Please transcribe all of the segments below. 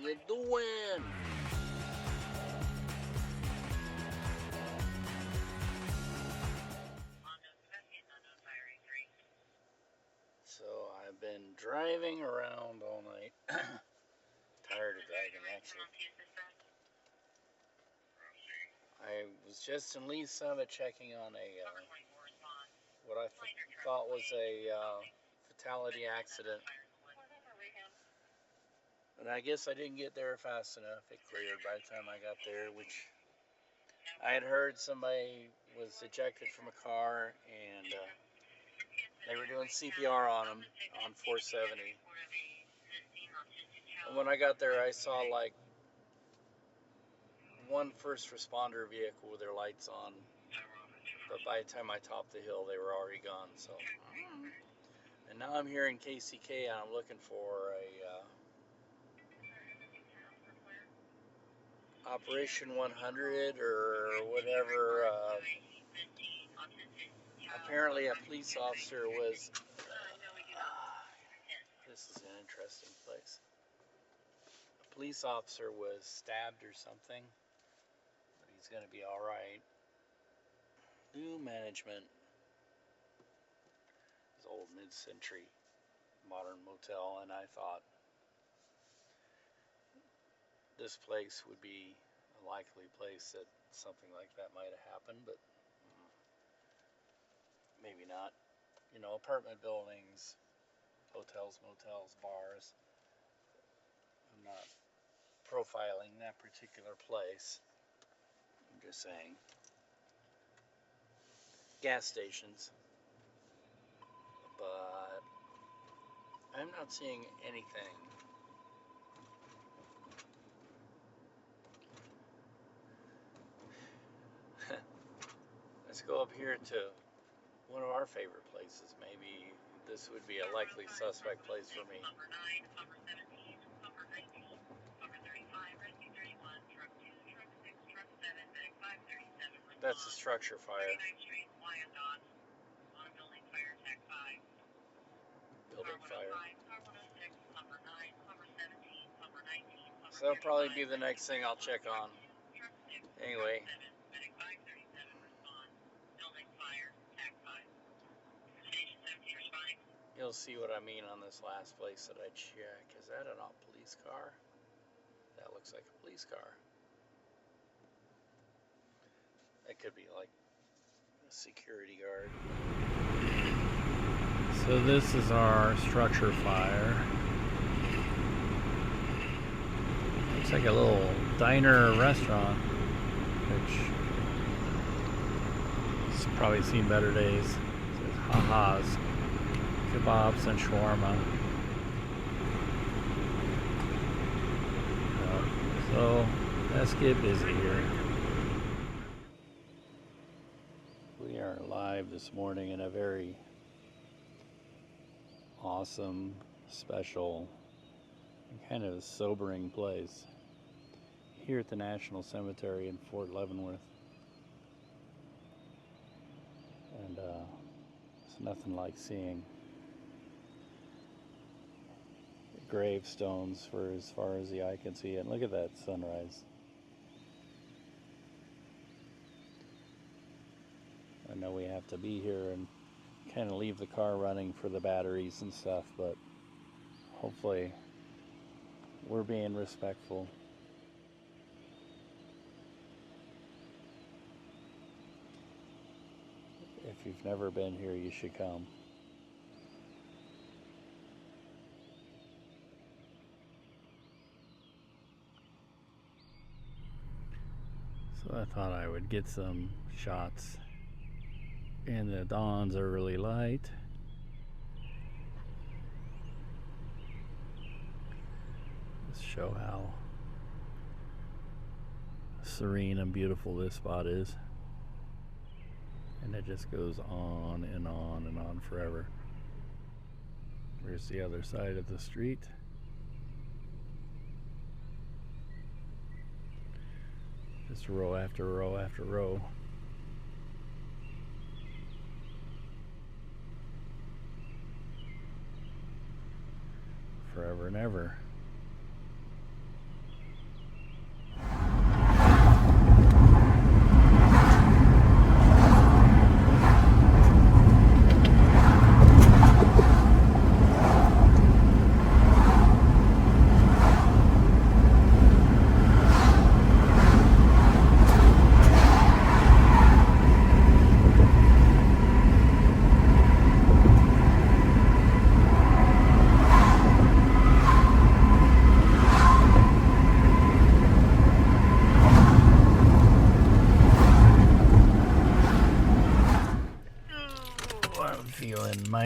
you doing? So I've been driving around all night. Tired of driving, actually. I was just in Lee Summit checking on what I thought was a fatality accident. And I guess I didn't get there fast enough. It cleared by the time I got there, which I had heard somebody was ejected from a car and they were doing CPR on him on 470. And when I got there, I saw like one first responder vehicle with their lights on. But by the time I topped the hill, they were already gone. So, and now I'm here in KCK and I'm looking for a Operation 100 or whatever. Apparently a police officer was, this is an interesting place. A police officer was stabbed or something, but he's going to be all right. New management. This old mid-century modern motel, and I thought this place would be a likely place that something like that might have happened, but maybe not. You know, apartment buildings, hotels, motels, bars. I'm not profiling that particular place. I'm just saying. Gas stations. But I'm not seeing anything. Let's go up here to one of our favorite places. Maybe this would be a likely suspect place for me. That's a structure fire. Building fire. So that'll probably be the next thing I'll check on. Anyway. You'll see what I mean on this last place that I check. Is that a police car? That looks like a police car. It could be like a security guard. So this is our structure fire. Looks like a little diner or restaurant, which has probably seen better days. It says ha-has, kebabs and shawarma. So let's get busy here. We are live this morning in a very awesome, special, and kind of sobering place here at the National Cemetery in Fort Leavenworth. And it's nothing like seeing gravestones for as far as the eye can see. And look at that sunrise. I know we have to be here and kind of leave the car running for the batteries and stuff, but hopefully we're being respectful. If you've never been here, you should come. So I thought I would get some shots in the dawn's early light. Just show how serene and beautiful this spot is. And it just goes on and on and on forever. Here's the other side of the street. Just row after row after row. Forever and ever.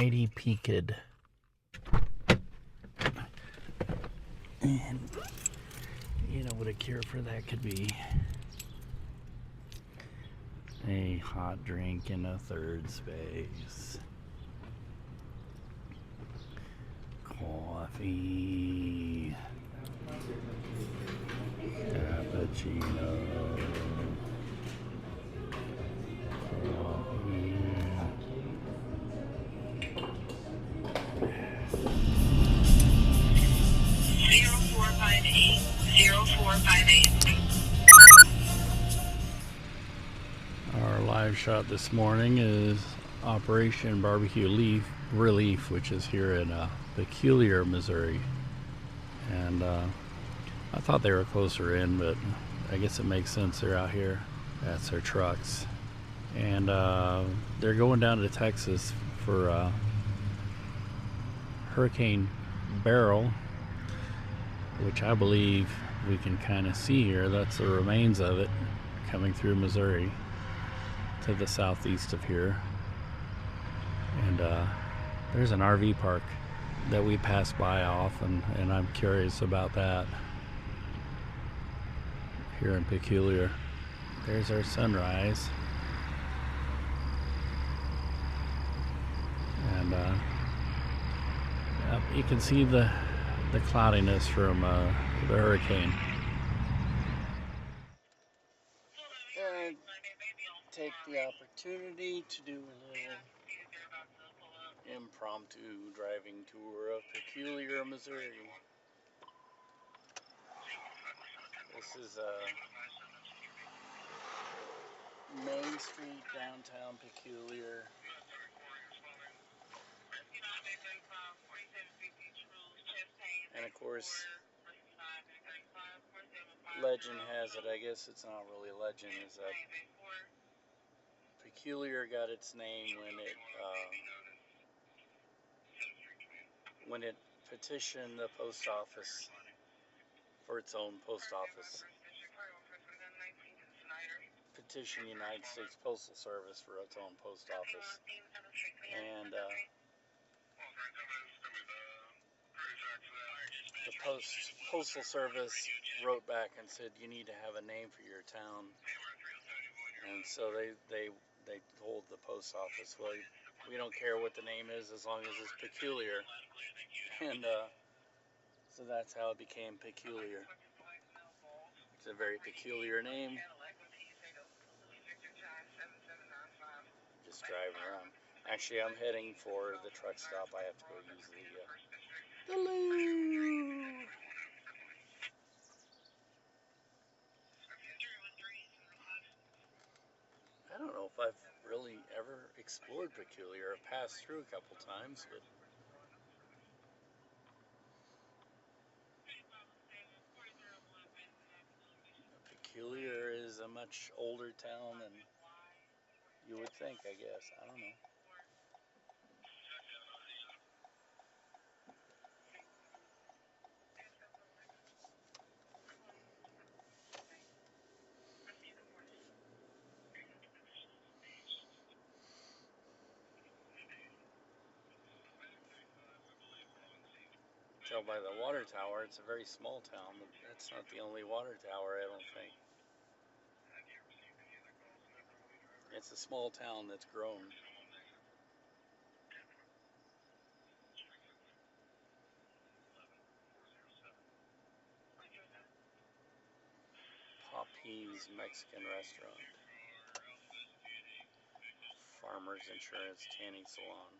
mighty peaked. And you know what a cure for that could be? A hot drink in a third space. Coffee. Cappuccino. Coffee. 0458. Our live shot this morning is Operation Barbecue Relief, which is here in Peculiar, Missouri. And I thought they were closer in, but I guess it makes sense they're out here. That's their trucks. And they're going down to Texas for Hurricane Beryl, which I believe we can kind of see here. That's the remains of it coming through Missouri to the southeast of here. And there's an RV park that we pass by often, and I'm curious about that here in Peculiar. There's our sunrise. And you can see the cloudiness from the hurricane. And take the opportunity to do a little impromptu driving tour of Peculiar, Missouri. This is Main Street, downtown Peculiar. And of course, legend has it, I guess it's not really legend, is that Peculiar got its name when it petitioned the post office for its own post office. Petitioned the United States Postal Service for its own post office. And the Postal Service wrote back and said, you need to have a name for your town. And so they told the post office, well, we don't care what the name is as long as it's Peculiar. And so that's how it became Peculiar. It's a very peculiar name. Just driving around. Actually, I'm heading for the truck stop. I have to go use the loo. I don't know if I've really ever explored Peculiar. I've passed through a couple times, but Peculiar is a much older town than you would think, I guess. I don't know. Tell by the water tower, it's a very small town. That's not the only water tower, I don't think. It's a small town that's grown. Poppy's Mexican Restaurant. Farmers Insurance Tanning Salon.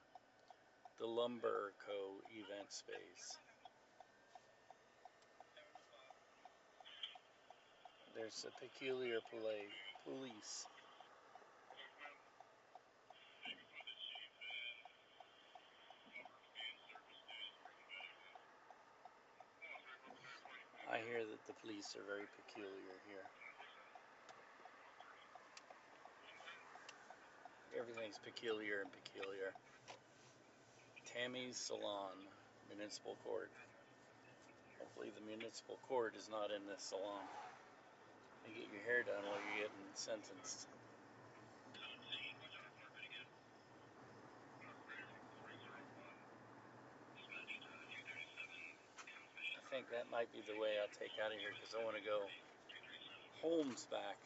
The Lumber Co. Event Space. There's a Peculiar Police. I hear that the police are very peculiar here. Everything's peculiar and peculiar. Tammy's Salon, Municipal Court. Hopefully the municipal court is not in this salon. You get your hair done while you're getting sentenced. might be the way I'll take out of here because I want to go Holmes back.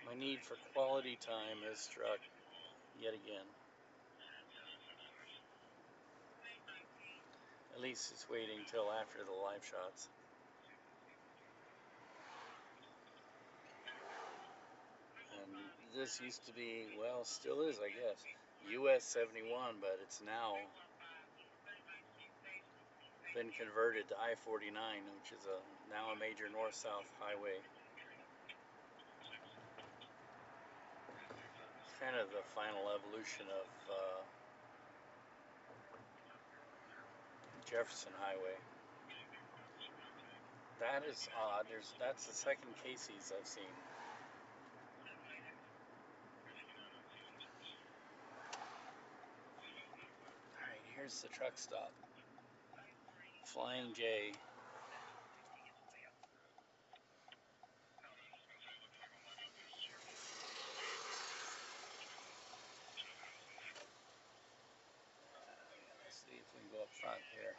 My need for quality time is struck yet again. At least it's waiting till after the live shots. And this used to be, well, still is, I guess, US 71, but it's now been converted to I-49, which is now a major north-south highway. Kind of the final evolution of Jefferson Highway. That is odd. That's the second Casey's I've seen. Alright, here's the truck stop. Flying J. Let's see if we can go up front here.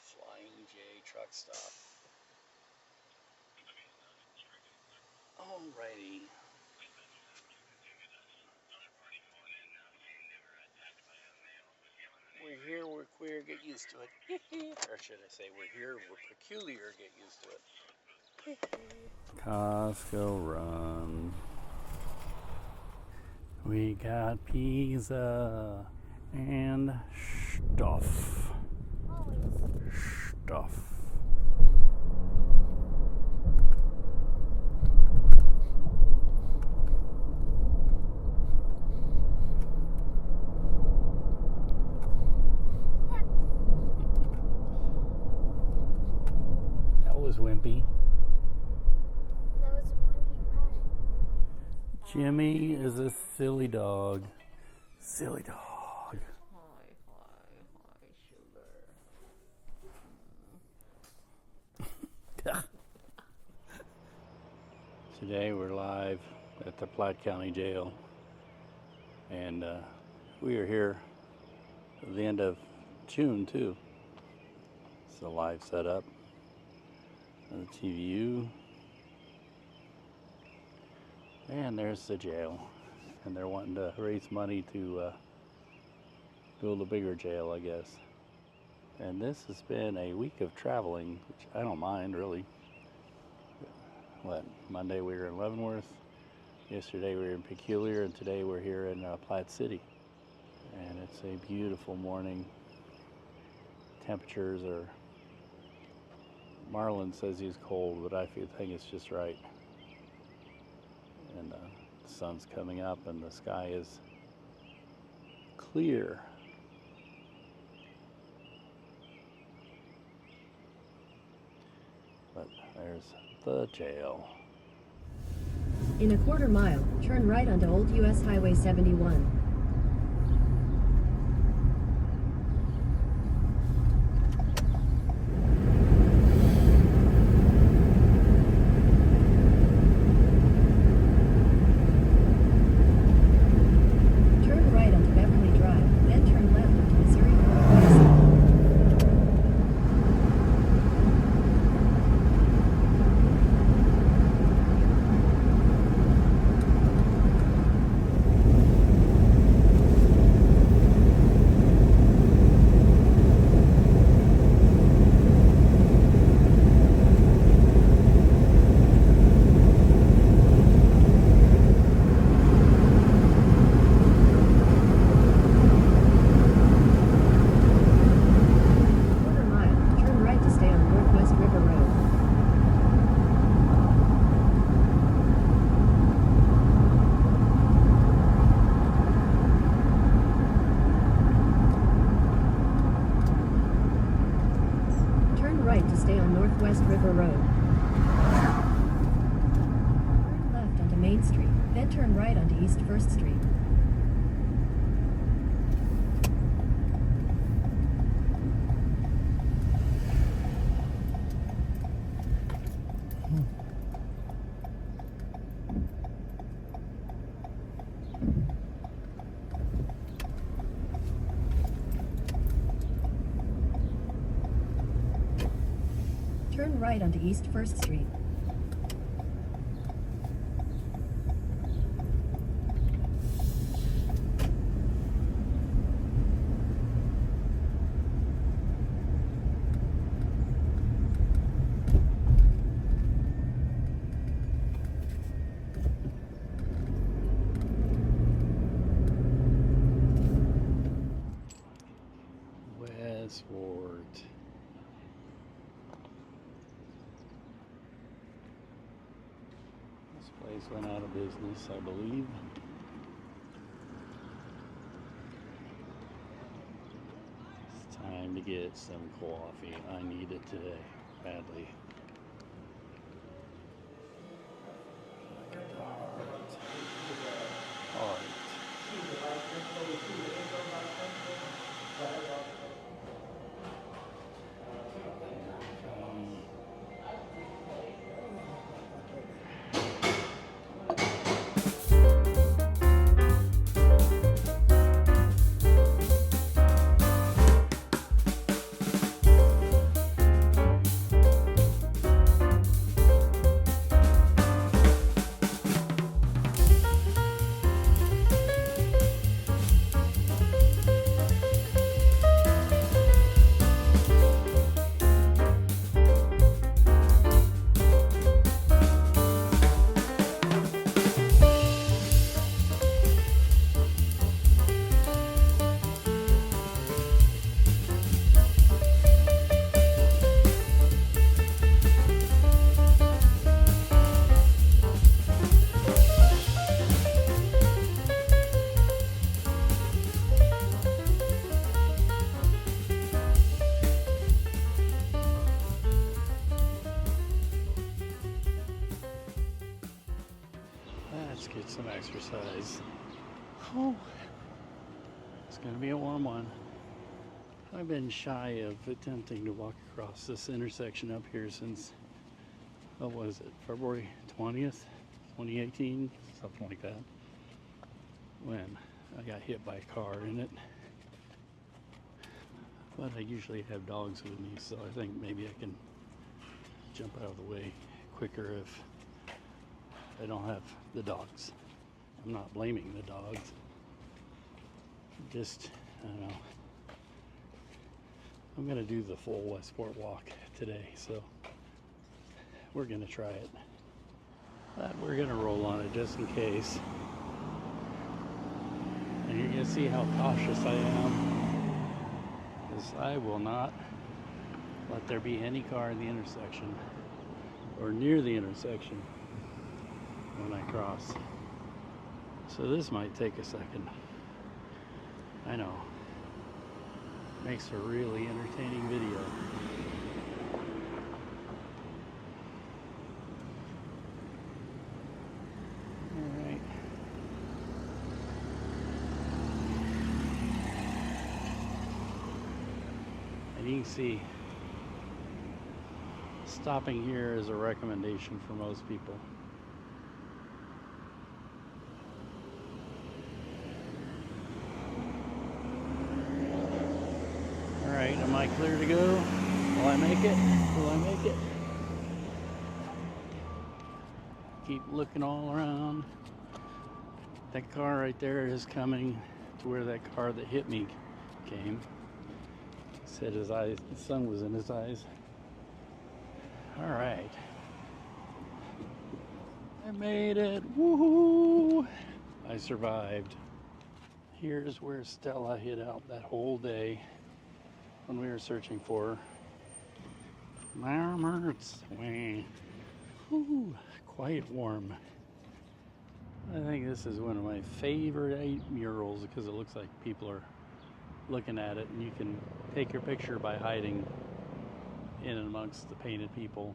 Flying J truck stop. Alrighty. We're here, we're queer, get used to it. Or should I say, we're here, we're peculiar, get used to it. Costco run. We got pizza and stuff. Stuff. That was wimpy. That was a wimpy run. Jimmy is a silly dog. Silly dog. Hi, Today we're live at the Platte County Jail, and we are here at the end of June too. It's a live setup of the TVU, and there's the jail, and they're wanting to raise money to build a bigger jail, I guess. And this has been a week of traveling, which I don't mind really. Monday we were in Leavenworth, yesterday we were in Peculiar, and today we're here in Platte City. And it's a beautiful morning. Temperatures are, Marlon says he's cold, but I think it's just right. And the sun's coming up and the sky is clear. But there's the jail. In a quarter mile, turn right onto Old US Highway 71. Turn right onto Beverly Drive, then turn left onto the Serene Road. Stay on Northwest River Road. Turn left onto Main Street, then turn right onto East 1st Street. Turn right onto East 1st Street. Westport. This place went out of business, I believe. It's time to get some coffee. I need it today, badly. Heart. Let's get some exercise. Oh, it's gonna be a warm one. I've been shy of attempting to walk across this intersection up here since, what was it, February 20th, 2018, something like that, when I got hit by a car in it. But I usually have dogs with me, so I think maybe I can jump out of the way quicker if I don't have the dogs. I'm not blaming the dogs. Just, I don't know. I'm gonna do the full Westport walk today, so we're gonna try it. But we're gonna roll on it just in case. And you're gonna see how cautious I am, because I will not let there be any car in the intersection or near the intersection when I cross. So this might take a second. I know. Makes a really entertaining video. Alright. And you can see stopping here is a recommendation for most people. Alright, am I clear to go? Will I make it? Will I make it? Keep looking all around. That car right there is coming to where that car that hit me came. Said his eyes, the sun was in his eyes. Alright. I made it. Woohoo! I survived. Here's where Stella hid out that whole day when we were searching for her. Whew, quite warm. I think this is one of my favorite murals because it looks like people are looking at it, and you can take your picture by hiding in and amongst the painted people.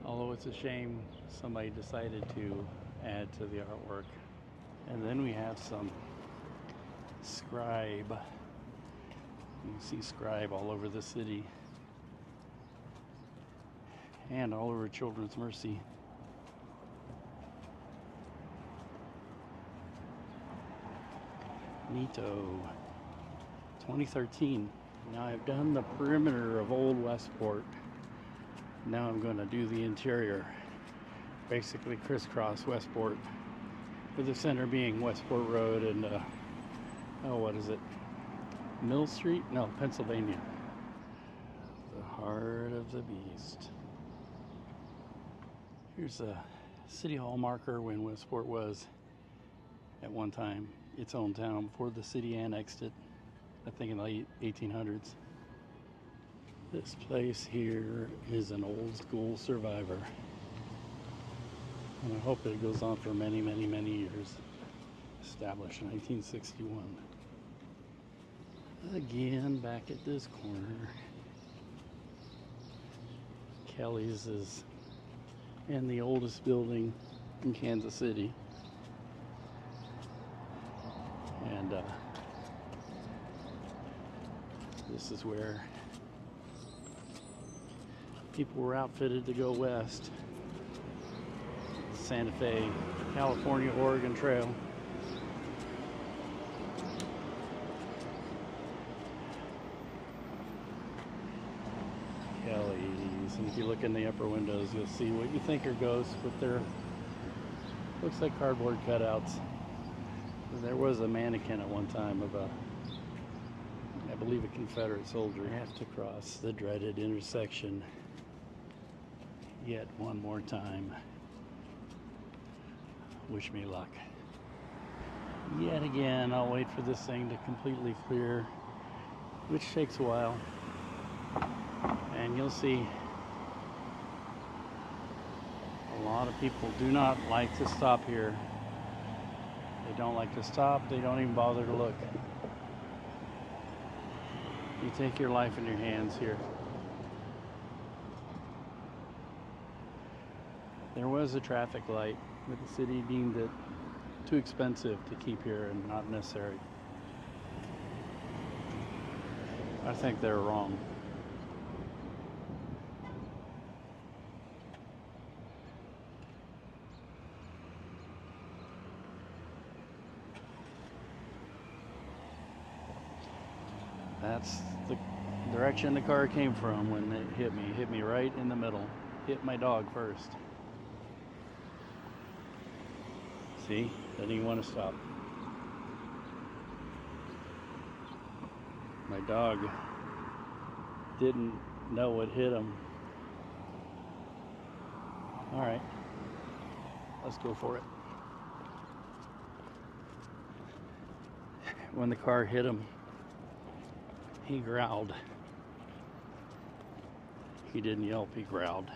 Although it's a shame somebody decided to add to the artwork. And then we have some scribe. You can see scribe all over the city and all over Children's Mercy. Neato. 2013. Now I've done the perimeter of Old Westport, Now I'm going to do the interior, basically crisscross Westport, with the center being Westport Road and what is it? Mill Street? No, Pennsylvania. The heart of the beast. Here's a City Hall marker when Westport was at one time its own town before the city annexed it, I think in the late 1800s. This place here is an old school survivor. And I hope it goes on for many, many, many years. Established in 1961. Again, back at this corner. Kelly's is in the oldest building in Kansas City. And this is where people were outfitted to go west. Santa Fe, California, Oregon Trail. Kelly's, and if you look in the upper windows, you'll see what you think are ghosts, but they're, looks like cardboard cutouts. There was a mannequin at one time of a, I believe, a Confederate soldier. You have to cross the dreaded intersection yet one more time. Wish me luck. Yet again, I'll wait for this thing to completely clear, which takes a while. And you'll see a lot of people do not like to stop here. They don't like to stop. They don't even bother to look. You take your life in your hands here. There was a traffic light, but the city deemed it too expensive to keep here and not necessary. I think they're wrong. That's the direction the car came from when it hit me. It hit me right in the middle. Hit my dog first. See? Doesn't even want to stop. My dog didn't know what hit him. Alright. Let's go for it. When the car hit him, he growled. He didn't yelp, he growled.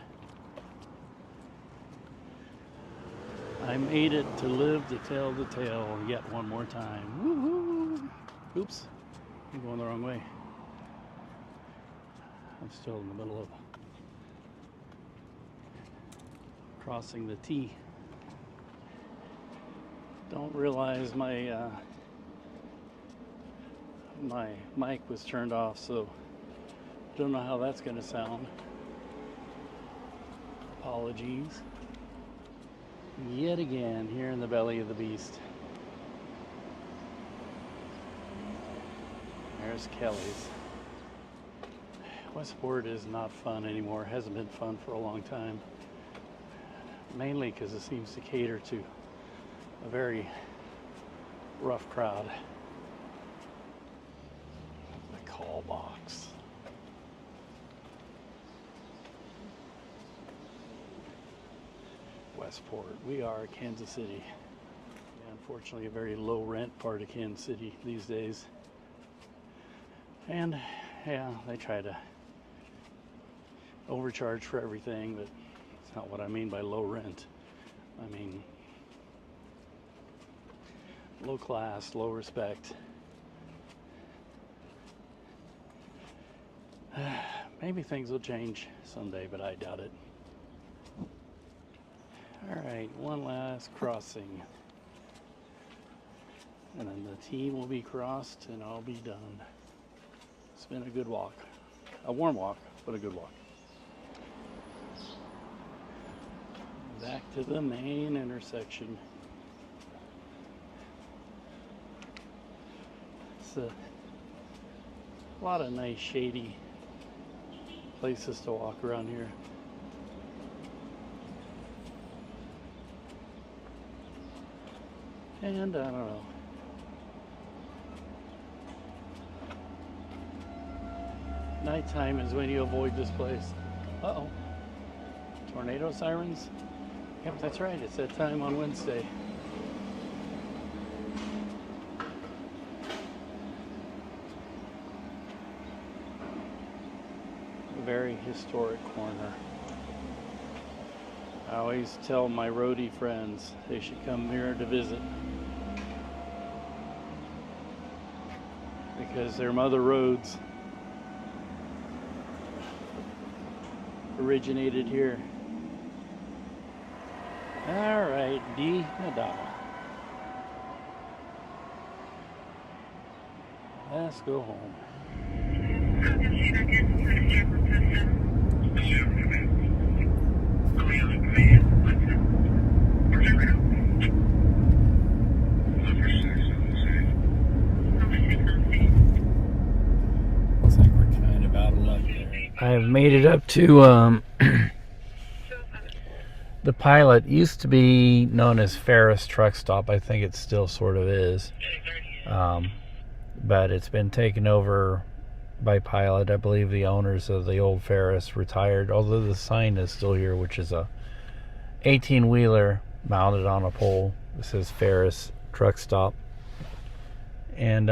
I made it to live to tell the tale yet one more time. Woo-hoo! Oops, I'm going the wrong way. I'm still in the middle of crossing the T. Don't realize my my mic was turned off, so don't know how that's going to sound. Apologies. Yet again, here in the belly of the beast. There's Kelly's. Westport is not fun anymore. It hasn't been fun for a long time. Mainly because it seems to cater to a very rough crowd. The call box. Westport. We are Kansas City. Yeah, unfortunately, a very low rent part of Kansas City these days. And yeah, they try to overcharge for everything, but it's not what I mean by low rent. I mean low class, low respect. Maybe things will change someday, but I doubt it. Alright, one last crossing. And then the T will be crossed and I'll be done. It's been a good walk. A warm walk, but a good walk. Back to the main intersection. It's a lot of nice shady places to walk around here. And I don't know. Nighttime is when you avoid this place. Uh-oh. Tornado sirens? Yep, that's right. It's that time on Wednesday. A very historic corner. I always tell my roadie friends they should come here to visit, because their mother roads originated here. Alright, D. Madonna. Let's go home. Looks like we're kind of out of luck there. I have made it up to the Pilot. Used to be known as Ferris Truck Stop. I think it still sort of is. But it's been taken over by Pilot. I believe the owners of the old Ferris retired, although the sign is still here, which is a 18-wheeler mounted on a pole. It says Ferris Truck Stop. And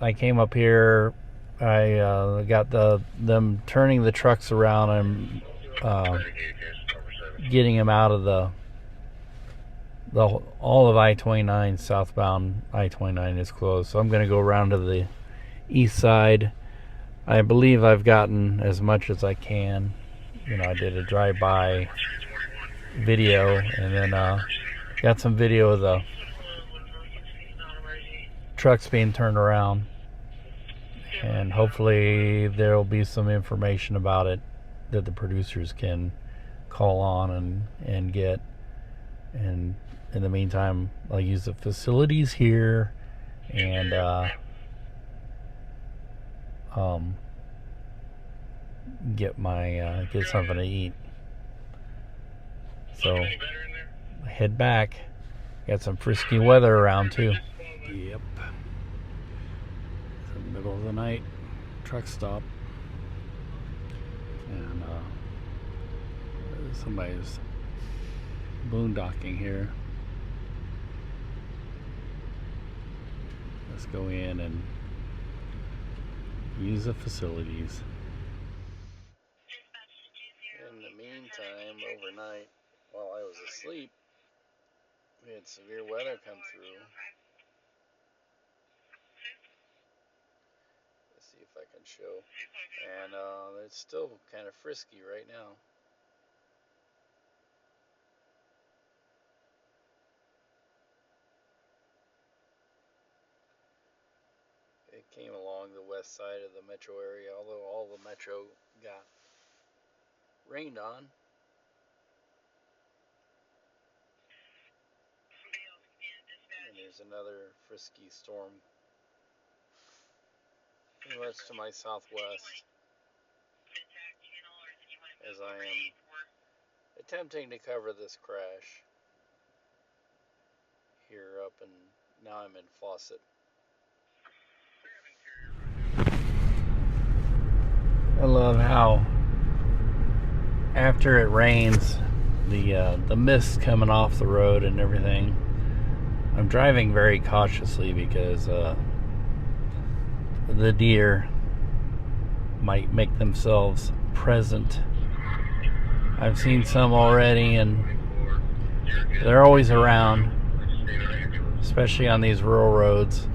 I came up here. I got them turning the trucks around and getting them out of the all of I-29, southbound I-29 is closed. So I'm going to go around to the east side. I believe I've gotten as much as I can. You know, I did a drive-by video, and then got some video of the trucks being turned around. And hopefully there'll be some information about it that the producers can call on and get. And in the meantime, I'll use the facilities here and get something to eat. So head back. Got some frisky weather around too. Yep. It's in the middle of the night. Truck stop. And somebody's boondocking here. Let's go in and use the facilities. In the meantime, overnight, while I was asleep, we had severe weather come through. Let's see if I can show. And it's still kind of frisky right now. It came along the west side of the metro area, although all the metro got rained on. And there's another frisky storm pretty much to my southwest, as I am attempting to cover this crash here up, and now I'm in Fawcett. I love how after it rains, the mist coming off the road and everything. I'm driving very cautiously because the deer might make themselves present. I've seen some already, and they're always around, especially on these rural roads.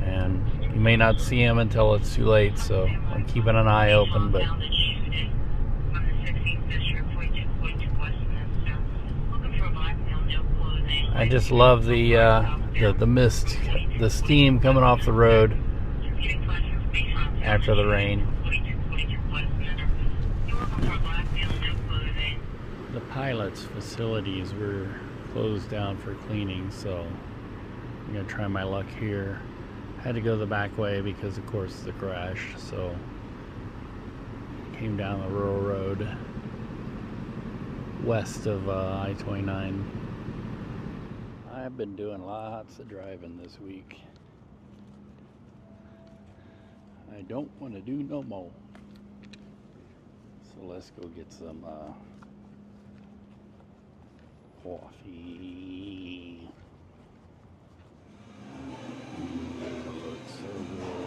And you may not see them until it's too late, so I'm keeping an eye open. But I just love the mist, the steam coming off the road after the rain. The Pilot's facilities were closed down for cleaning, so I'm gonna try my luck here. Had to go the back way because, of course, the crash. So came down the rural road west of I-29. I've been doing lots of driving this week. I don't want to do no more. So let's go get some coffee. Looks so good.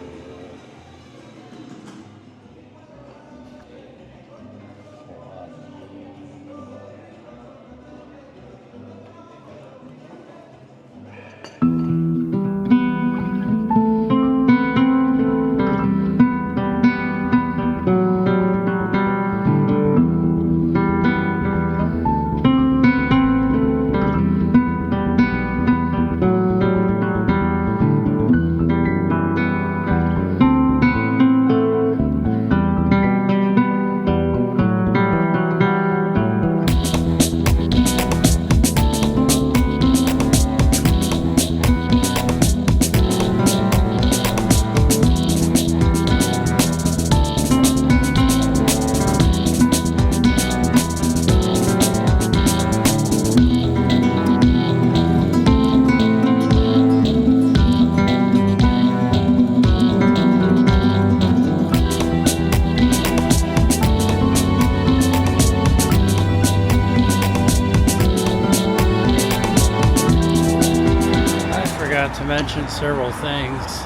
To mention several things.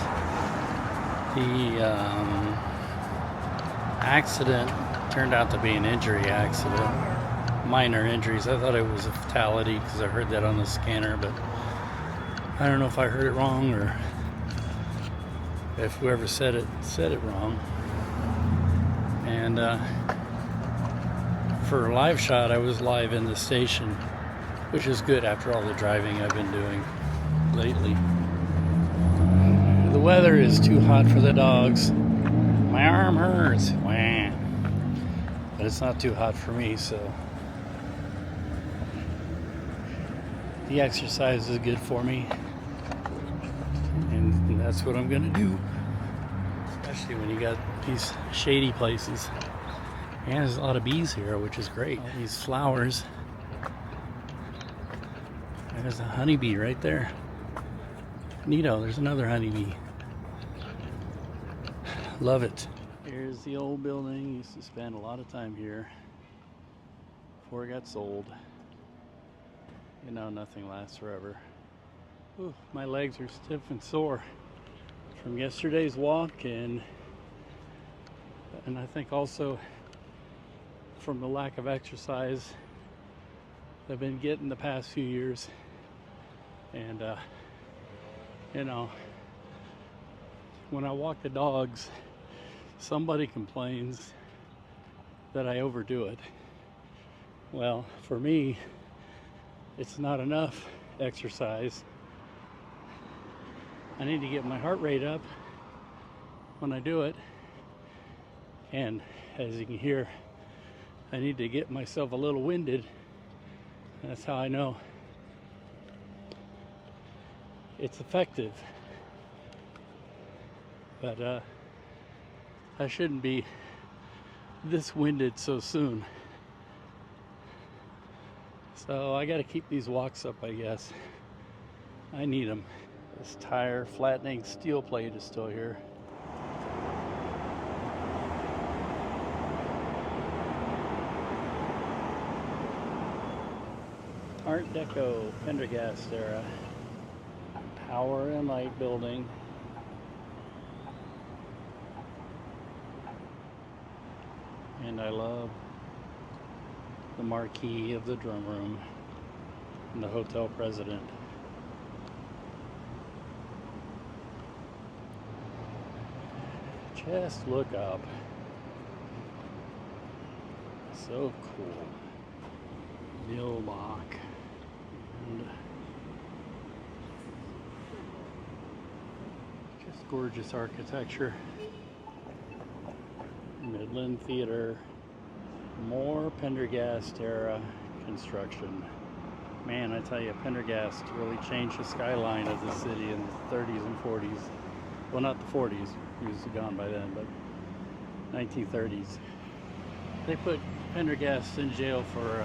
The accident turned out to be an injury accident, minor injuries. I thought it was a fatality because I heard that on the scanner, but I don't know if I heard it wrong or if whoever said it wrong. And for a live shot, I was live in the station, which is good after all the driving I've been doing lately. The weather is too hot for the dogs. My arm hurts. Wah. But it's not too hot for me, so the exercise is good for me. And that's what I'm gonna do. Especially when you got these shady places. And there's a lot of bees here, which is great. All these flowers. There's a honeybee right there. Neato, there's another honeybee. Love it. Here's the old building. Used to spend a lot of time here before it got sold. You know, nothing lasts forever. Ooh, my legs are stiff and sore from yesterday's walk, and I think also from the lack of exercise I've been getting the past few years. And you know, when I walk the dogs, somebody complains that I overdo it. Well, for me, it's not enough exercise. I need to get my heart rate up when I do it. And as you can hear, I need to get myself a little winded. That's how I know it's effective. But I shouldn't be this winded so soon. So I got to keep these walks up, I guess. I need them. This tire flattening steel plate is still here. Art Deco Pendergast era. Power and light building. And I love the marquee of the drum room and the hotel president. Just look up. So cool. Mill lock. And just gorgeous architecture. Midland Theater. More Pendergast era construction. Man, I tell you, Pendergast really changed the skyline of the city in the 30s and 40s. Well, not the 40s, he was gone by then, but 1930s. They put Pendergast in jail for,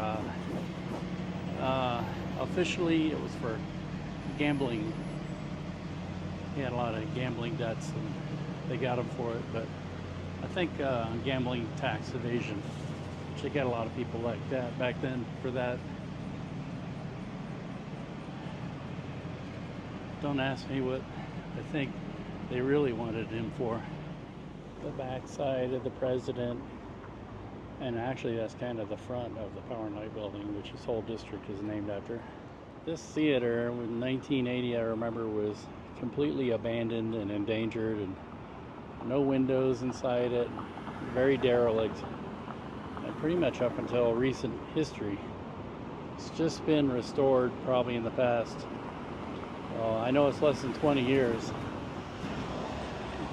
officially it was for gambling. He had a lot of gambling debts, and they got him for it. But I think gambling tax evasion. They got a lot of people like that back then for that. Don't ask me what I think they really wanted him for. The backside of the president, and actually that's kind of the front of the Power and Light building, which this whole district is named after. This theater in 1980, I remember, was completely abandoned and endangered, and no windows inside it, very derelict. And pretty much up until recent history, it's just been restored probably in the past, I know it's less than 20 years.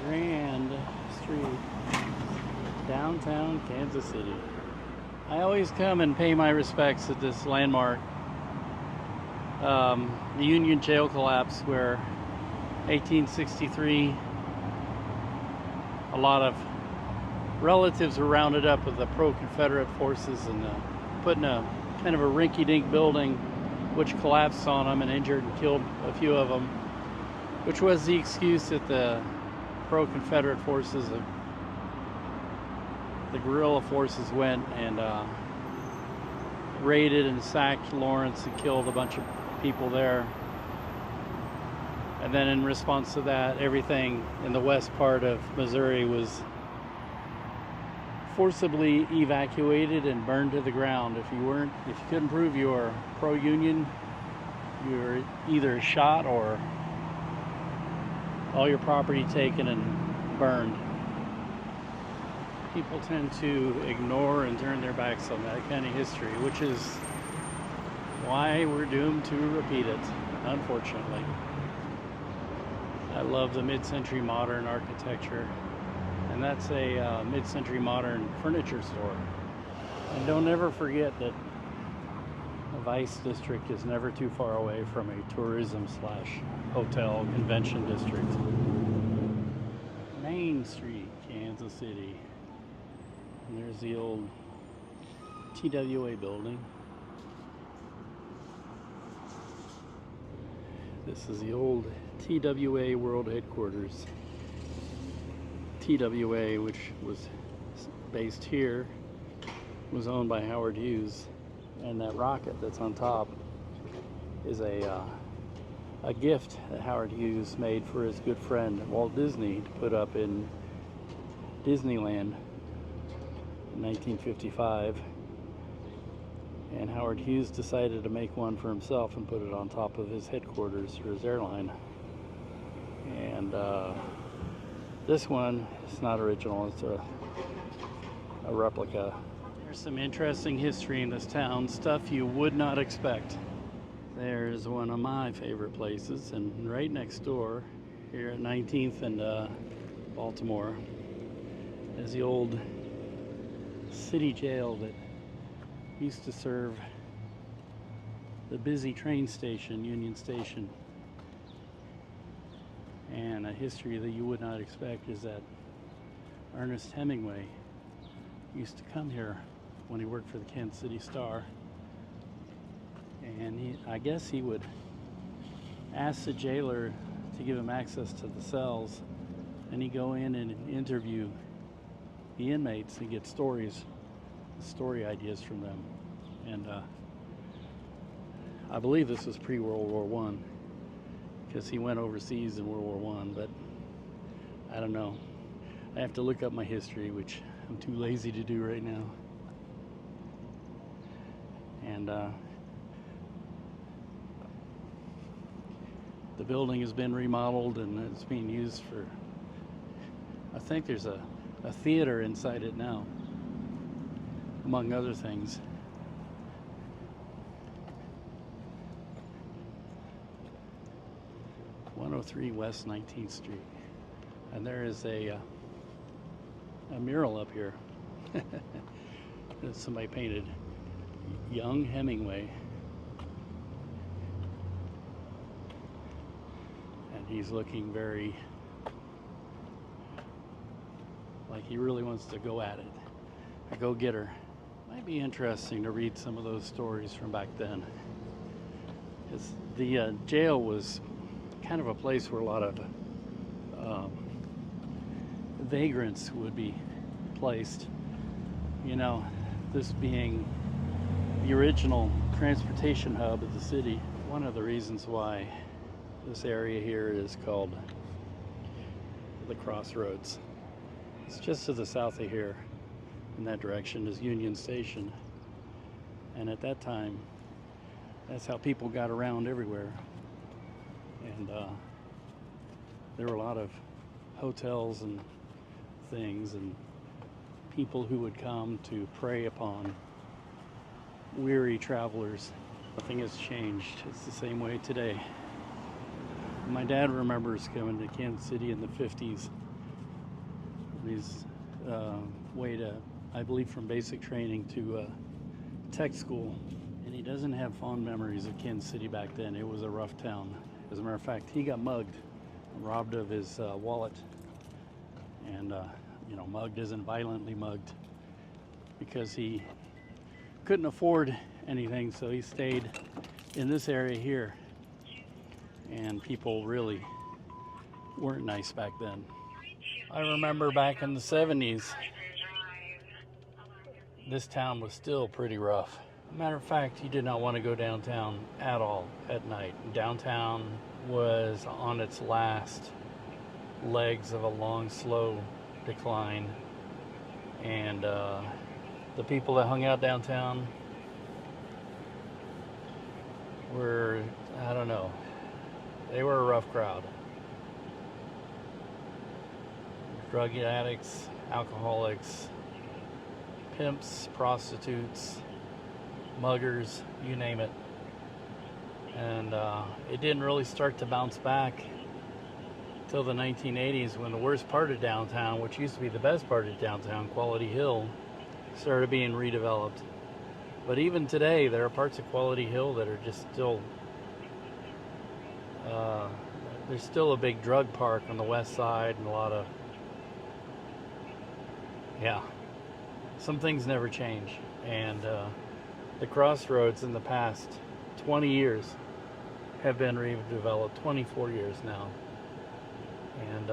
Grand Street, downtown Kansas City. I always come and pay my respects at this landmark. The Union jail collapse, where 1863, a lot of relatives were rounded up of the pro-Confederate forces and put in a kind of a rinky-dink building, which collapsed on them and injured and killed a few of them, which was the excuse that the pro-Confederate forces, the guerrilla forces, went and raided and sacked Lawrence and killed a bunch of people there. And then in response to that, everything in the west part of Missouri was forcibly evacuated and burned to the ground. If you couldn't prove you were pro-Union, you were either shot or all your property taken and burned. People tend to ignore and turn their backs on that kind of history, which is why we're doomed to repeat it, unfortunately. I love the mid-century modern architecture, and that's a mid-century modern furniture store. And don't ever forget that the Vice District is never too far away from a tourism/hotel convention district. Main Street, Kansas City. And there's the old TWA building. This is the old TWA World Headquarters. TWA, which was based here, was owned by Howard Hughes, and that rocket that's on top is a gift that Howard Hughes made for his good friend Walt Disney to put up in Disneyland in 1955. And Howard Hughes decided to make one for himself and put it on top of his headquarters for his airline. And this one is not original, it's a replica. There's some interesting history in this town, stuff you would not expect. There's one of my favorite places, and right next door here at 19th and Baltimore is the old city jail that used to serve the busy train station, Union Station. And a history that you would not expect is that Ernest Hemingway used to come here when he worked for the Kansas City Star. And I guess he would ask the jailer to give him access to the cells, and he'd go in and interview the inmates and get story ideas from them. And I believe this was pre-World War I, because he went overseas in World War I, but I don't know. I have to look up my history, which I'm too lazy to do right now. And the building has been remodeled, and it's being used for, I think there's a theater inside it now, among other things. (103 West 19th Street), and there is a mural up here that somebody painted. Young Hemingway, and he's looking very like he really wants to go at it, a go-getter. Might be interesting to read some of those stories from back then, The jail was kind of a place where a lot of vagrants would be placed. You know, this being the original transportation hub of the city. One of the reasons why this area here is called the Crossroads. It's just to the south of here, in that direction, is Union Station. And at that time, that's how people got around everywhere. And there were a lot of hotels and things, and people who would come to prey upon weary travelers. Nothing has changed. It's the same way today. My dad remembers coming to Kansas City in the 50s. He's way to, I believe, from basic training to tech school. And he doesn't have fond memories of Kansas City back then. It was a rough town. As a matter of fact, he got mugged, robbed of his wallet. And, you know, mugged isn't violently mugged, because he couldn't afford anything, so he stayed in this area here. And people really weren't nice back then. I remember back in the 70s, this town was still pretty rough. Matter of fact, you did not want to go downtown at all at night. Downtown was on its last legs of a long, slow decline. And the people that hung out downtown were, I don't know, they were a rough crowd. Drug addicts, alcoholics, pimps, prostitutes, muggers, you name it. And it didn't really start to bounce back till the 1980s, when the worst part of downtown, which used to be the best part of downtown, Quality Hill, started being redeveloped. But even today, there are parts of Quality Hill that are just still, there's still a big drug park on the west side, and a lot of, yeah, some things never change. And the Crossroads in the past 20 years have been redeveloped, 24 years now. And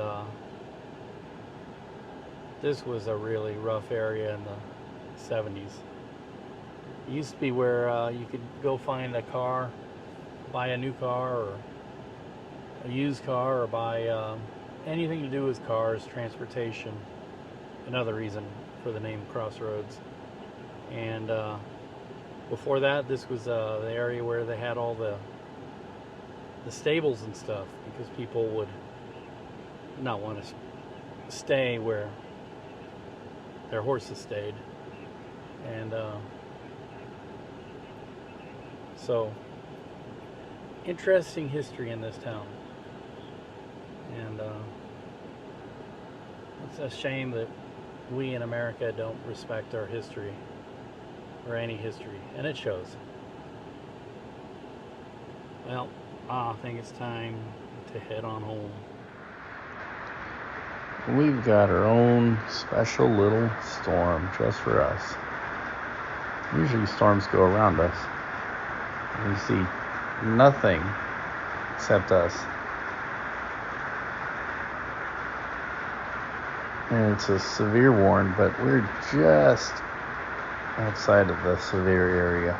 this was a really rough area in the 70s. It used to be where you could go find a car, buy a new car or a used car, or buy anything to do with cars, transportation. Another reason for the name Crossroads. And before that, this was the area where they had all the stables and stuff, because people would not want to stay where their horses stayed. And so, interesting history in this town. And it's a shame that we in America don't respect our history, or any history, and it shows. Well, I think it's time to head on home. We've got our own special little storm just for us. Usually storms go around us. We see nothing except us. And it's a severe warning, but we're just outside of the severe area.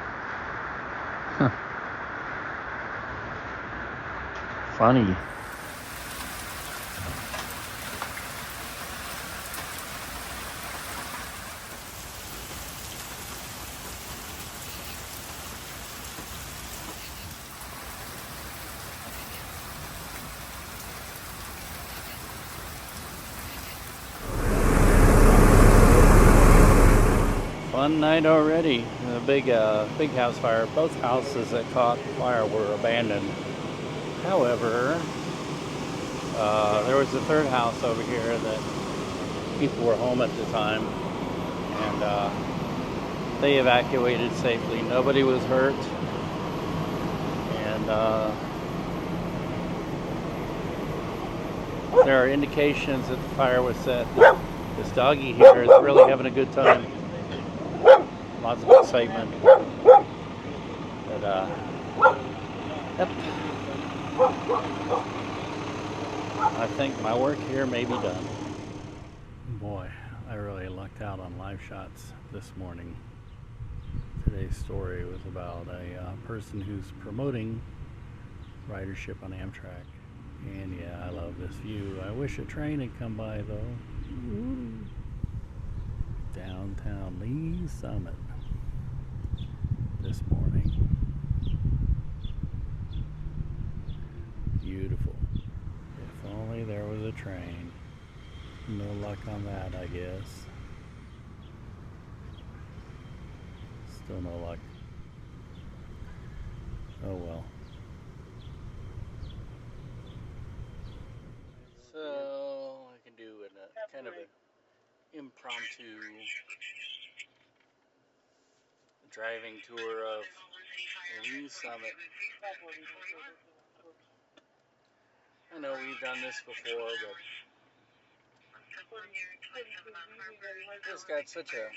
Funny. Fun night already. A big house fire. Both houses that caught fire were abandoned. However, there was a third house over here that people were home at the time, and they evacuated safely. Nobody was hurt, and there are indications that the fire was set. This doggy here is really having a good time. Lots of excitement. But Yep. I think my work here may be done. Boy, I really lucked out on live shots this morning. Today's story was about a person who's promoting ridership on Amtrak. And yeah, I love this view. I wish a train had come by though. Ooh. Downtown Lee Summit this morning. Beautiful. If only there was a train. No luck on that, I guess. Still no luck. Oh well. So I can do a kind of an impromptu driving tour of Lee Summit. I know we've done this before, but it's got such a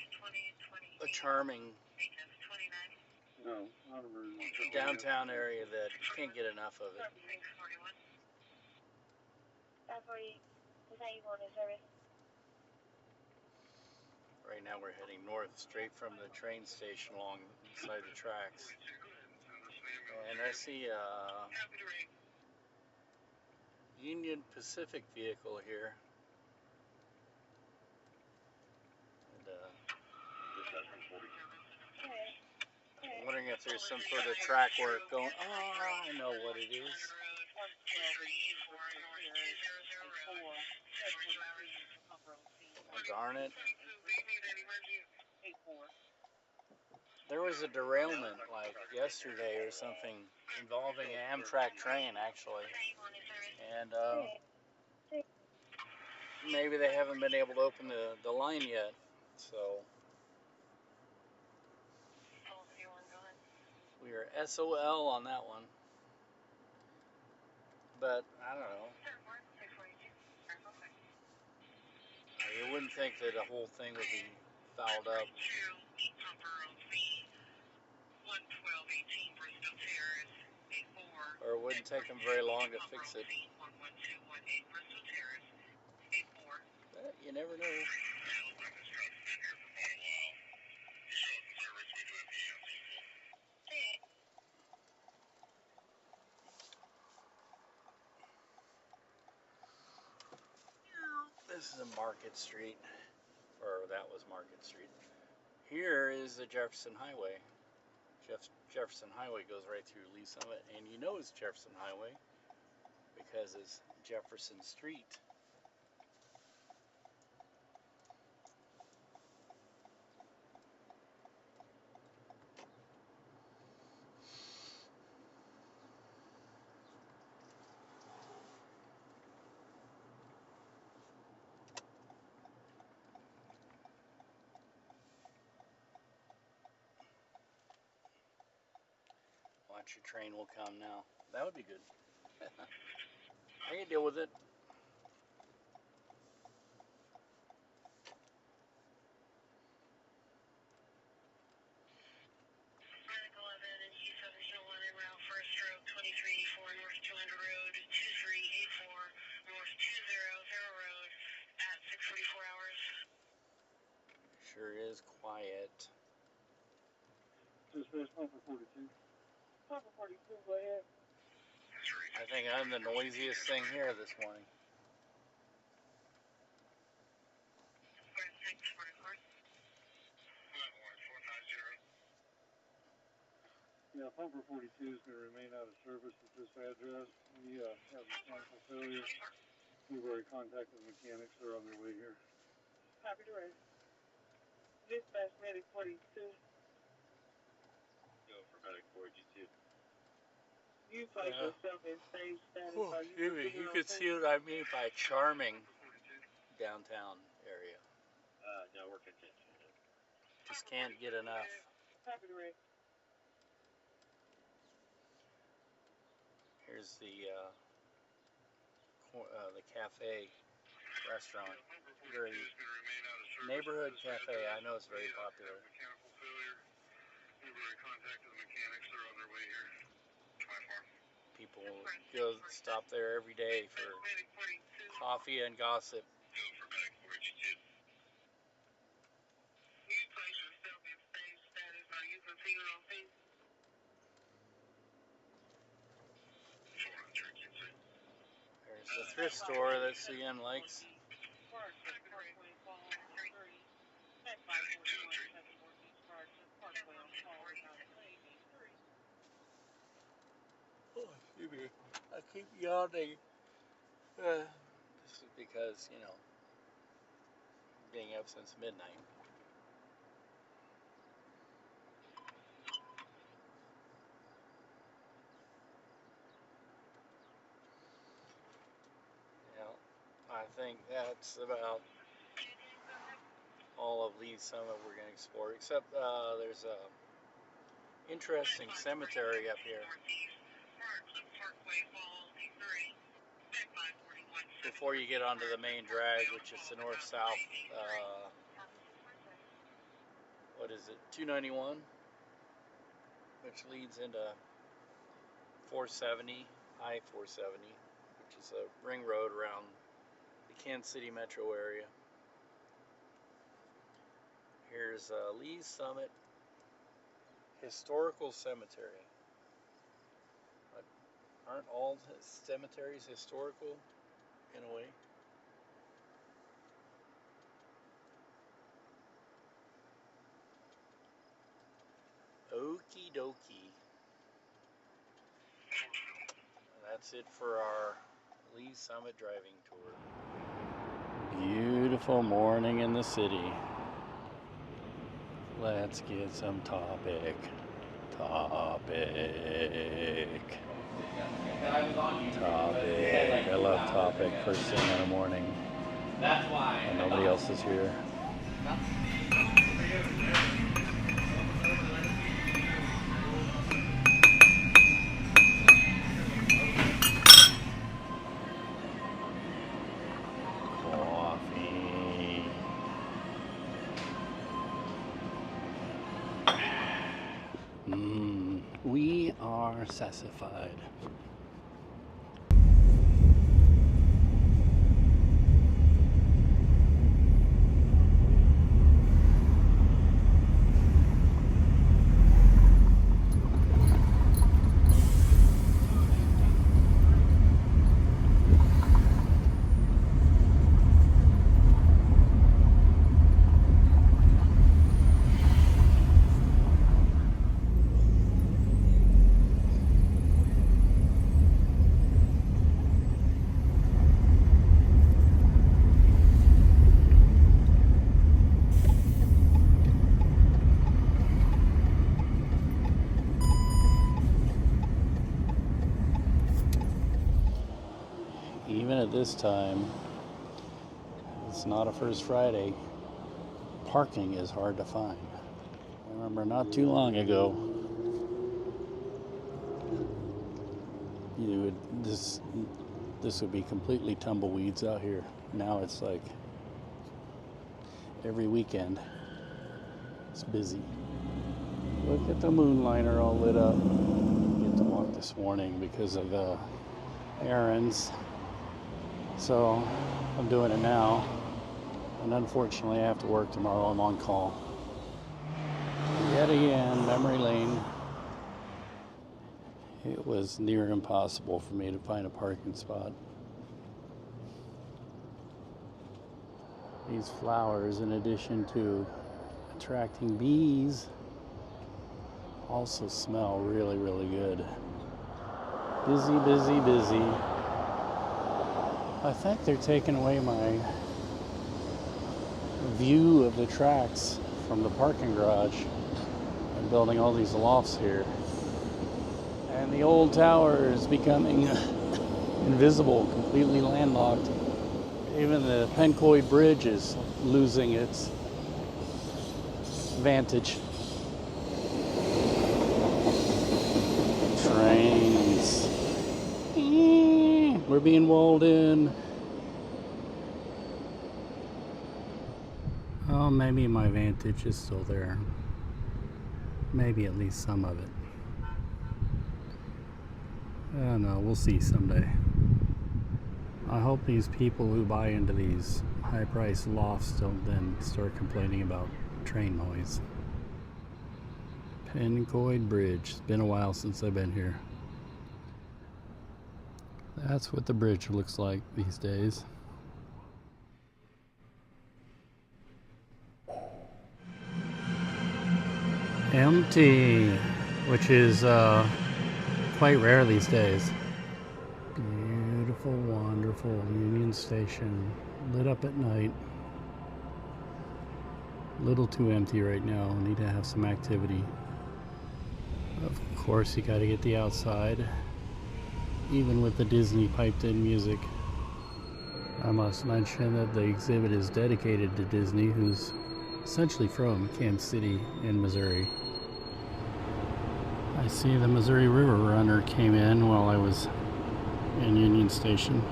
charming downtown area that you can't get enough of it. Right now we're heading north straight from the train station alongside the tracks. And I see a Union Pacific vehicle here. And I'm wondering if there's some sort of track work going. Oh, I know what it is. Oh, darn it. There was a derailment like yesterday or something involving an Amtrak train, actually. And maybe they haven't been able to open the line yet. So we are SOL on that one. But I don't know. You wouldn't think that the whole thing would be fouled up. Or it wouldn't take them very long to fix it. But you never know. This is a Market Street, or that was Market Street. Here is the Jefferson Highway. Jefferson Highway goes right through Lee Summit, and you know it's Jefferson Highway because it's Jefferson Street. Watch, your train will come now. That would be good. I can deal with it. Sure is quiet. I think I'm the noisiest thing here this morning. Yeah, pumper 42 is going to remain out of service at this address. We have mechanical failure. We've already contacted the mechanics. They're on their way here. Copy direct. Dispatch medic 42. Go for medic 42. You place yourself in safe status. You could see what I mean by charming downtown area. No, we're content. Just can't get enough. Copy direct. Here's the cafe restaurant. Very neighborhood cafe. I know it's very popular. Mechanical failure. We've already contacted the mechanics. They're on their way here. 24. People go stop there every day for coffee and gossip. There's the thrift store that CN likes. Oh, excuse me. I keep yawning. This is because, being up since midnight. I think that's about all of Lee's Summit we're going to explore, except there's a interesting cemetery up here. Before you get onto the main drag, which is the north-south, what is it, 291, which leads into 470, I-470, which is a ring road around the Kansas City metro area. Here's Lee's Summit Historical Cemetery. But aren't all cemeteries historical in a way? Okie dokie. That's it for our Lee's Summit driving tour. Beautiful morning in the city. Let's get some topic. Topic. I love topic first thing in the morning. That's why. And nobody else is here. Coffee. We are sassified. Even at this time, it's not a First Friday, parking is hard to find. I remember not too long ago, this would be completely tumbleweeds out here. Now it's like every weekend it's busy. Look at the moonliner all lit up. I get to walk this morning because of errands. So I'm doing it now, and unfortunately I have to work tomorrow. I'm on call. Yet again, memory lane. It was near impossible for me to find a parking spot. These flowers, in addition to attracting bees, also smell really, really good. Busy, busy, busy. I think they're taking away my view of the tracks from the parking garage and building all these lofts here. And the old tower is becoming invisible, completely landlocked. Even the Pencoid Bridge is losing its vantage. Trains. We're being walled in. Oh, maybe my vantage is still there. Maybe at least some of it. I don't know, we'll see someday. I hope these people who buy into these high-priced lofts don't then start complaining about train noise. Pencoid Bridge. It's been a while since I've been here. That's what the bridge looks like these days. Empty, which is quite rare these days. Beautiful, wonderful Union Station, lit up at night. Little too empty right now. Need to have some activity. Of course, you got to get the outside, even with the Disney piped-in music. I must mention that the exhibit is dedicated to Disney, who's essentially from Kansas City in Missouri. I see the Missouri River Runner came in while I was in Union Station.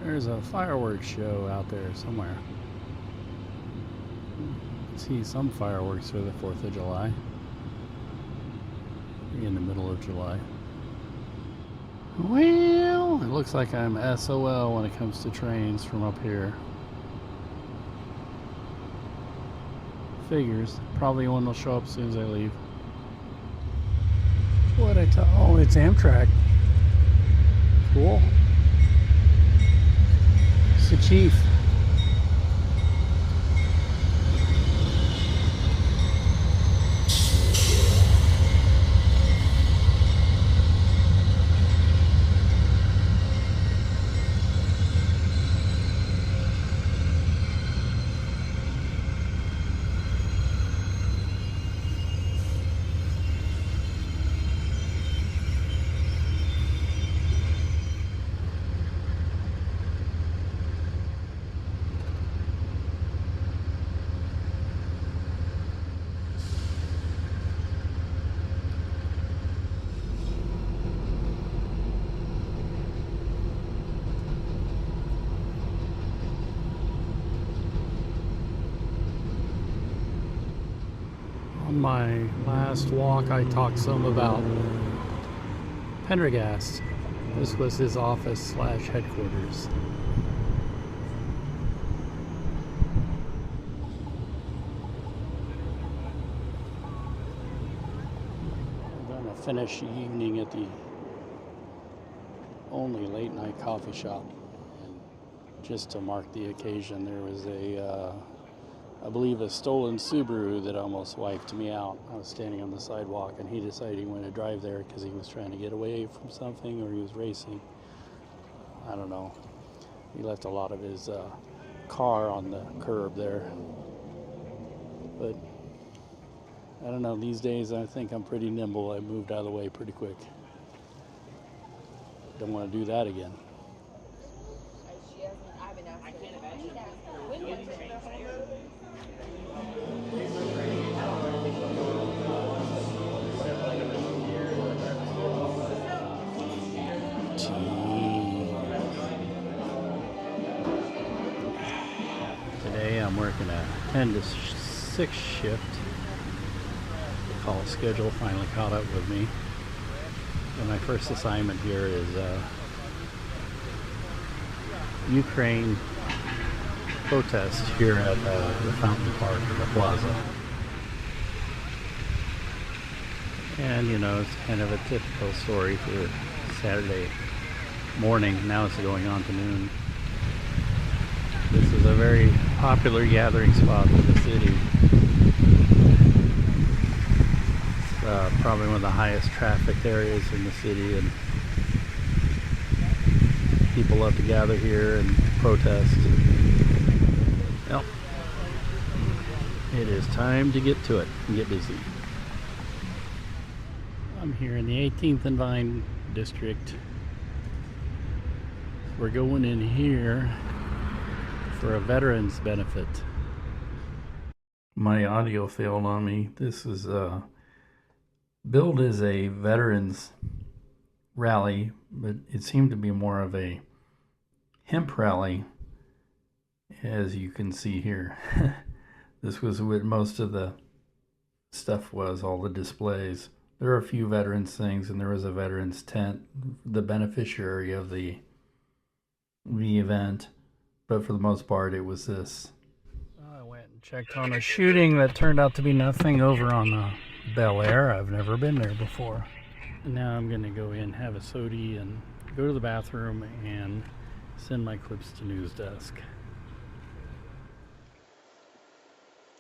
There's a fireworks show out there somewhere. See some fireworks for the 4th of July. In the middle of July. Well, it looks like I'm SOL when it comes to trains from up here. Figures. Probably one will show up as soon as I leave. What I tell? Oh, it's Amtrak. Cool. It's the chief. On my last walk, I talked some about Pendergast. This was his office slash headquarters. I'm going to finish the evening at the only late night coffee shop. And just to mark the occasion, there was I believe a stolen Subaru that almost wiped me out. I was standing on the sidewalk and he decided he wanted to drive there because he was trying to get away from something or he was racing. I don't know. He left a lot of his car on the curb there. But I don't know, these days I think I'm pretty nimble. I moved out of the way pretty quick. Don't want to do that again. Today I'm working a 10 to 6 shift. The call schedule finally caught up with me. And my first assignment here is Ukraine protest here at the Fountain Park, the plaza. And you know, it's kind of a typical story for Saturday morning. Now it's going on to noon. This is a very popular gathering spot for the city. It's probably one of the highest trafficked areas in the city, and people love to gather here and protest. Well, it is time to get to it and get busy. I'm here in the 18th and Vine district. We're going in here for a veterans benefit. My audio failed on me. This is billed as a veterans rally, but it seemed to be more of a hemp rally, as you can see here. This was what most of the stuff was, all the displays. There are a few veterans things, and there was a veterans tent, the beneficiary of the event, but for the most part it was this. I went and checked on a shooting that turned out to be nothing over on Bel Air. I've never been there before. And now I'm going to go in, have a sody, and go to the bathroom and send my clips to news desk.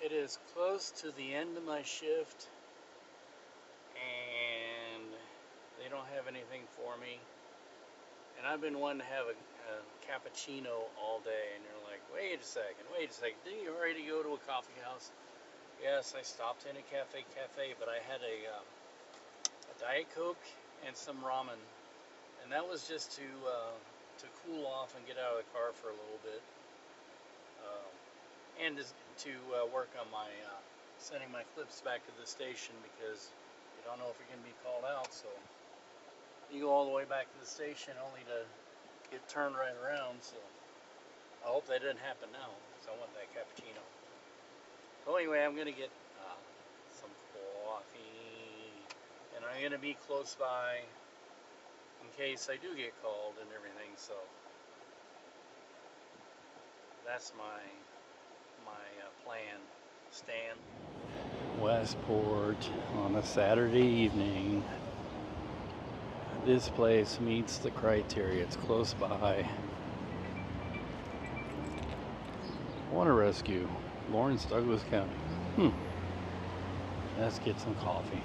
It is close to the end of my shift, and they don't have anything for me. And I've been wanting to have a cappuccino all day, and you're like, wait a second, didn't you already go to a coffee house? Yes, I stopped in a cafe, but I had a Diet Coke and some ramen, and that was just to cool off and get out of the car for a little bit, and to work on my sending my clips back to the station, because you don't know if you're going to be called out, so you go all the way back to the station only to get turned right around. So I hope that didn't happen now, because I want that cappuccino. So anyway, I'm going to get some coffee, and I'm going to be close by in case I do get called and everything. So that's my plan. Stan. Westport on a Saturday evening. This place meets the criteria. It's close by. Water Rescue, Lawrence, Douglas County. Let's get some coffee.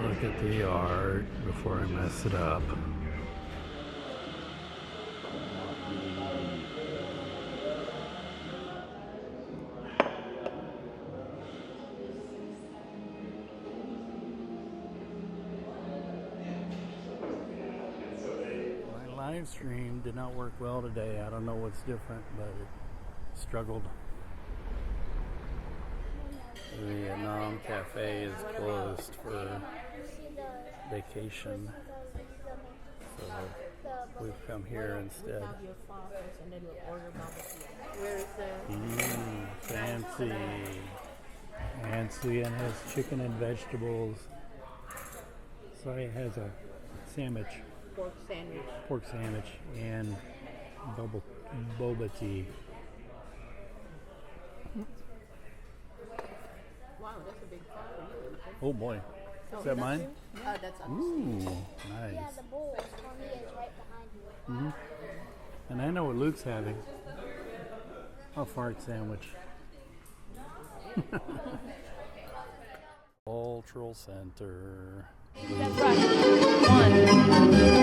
Look at the art before I mess it up. My live stream did not work well today. I don't know what's different, but it struggled. The Vietnam Cafe is closed for vacation, so we've come here instead. Fancy. Fancy, and has chicken and vegetables. Sorry, it has a sandwich. Pork sandwich and boba tea. Wow, that's a big pot for you. Oh boy. Is that mine? That's Ooh, nice. Yeah, the bowl for me is right behind you. And I know what Luke's having. A fart sandwich. Cultural Center. One.